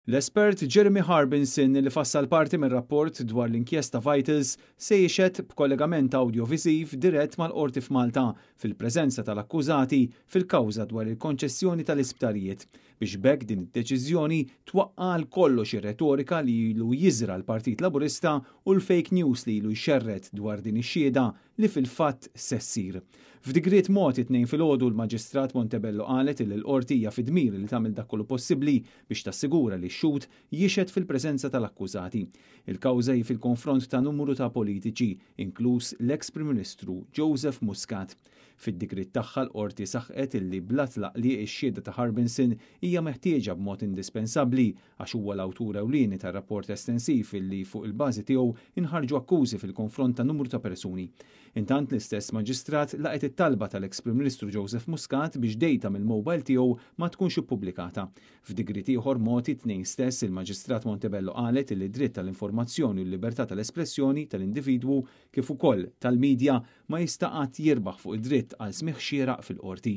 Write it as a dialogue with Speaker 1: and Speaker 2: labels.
Speaker 1: L-espert Jeremy Harbinson li fassal parti mir rapport dwar l-inkjesta Vitals se jixed b'kollegament audiovisiv dirett mal-Qorti f'Malta fil-preżenza tal-akkużati fil-kawża dwar il-konċessjoni tal-isptarijiet biex bekk din id-deċiżjoni twaqqal kollox ir-retorika li ilu jiżra l-Partit Laburista u l-fake news li ilu jxerret dwar din ix-xhieda li fil-fatt se ssir. F'digriet mod it-tnejn filgħodu l-Maġistrat Montebello qalet li l-qorti hija fid-dmir li tagħmel dak kollu possibbli biex tassigura li x-xhud jixed fil-preżenza tal-akkużati. Il-kawża hi fil-konfront ta' numru ta' politiċi, inkluż l-eks Prim Ministru Joseph Muscat. Fid-digriet tagħha l-qorti saħqet illi bla tlaqli x-xhieda ta' Harbinson hija meħtieġa b'mod indispensabbli għax huwa l-awtur ewlieni tar-rapport estensiv illi fuq il-bażi tiegħu inħarġu akkużi fil-konfront ta' numru ta' persuni. Intant l-istess maġistrat laqet it-talba tal-eks Prim Ministru Joseph Muscat biex dejta mill-mowbajl tiegħu ma tkunx ippubblikata. F'digriet ieħor mod it-tnejn stess il-Maġistrat Montebello qalet li dritt tal-informazzjoni u l-libertà tal-espressjoni tal-individwu kif ukoll tal-medja ma jista' qatt jirbaħ fuq id-dritt għal smigħ xieraq fil-qorti.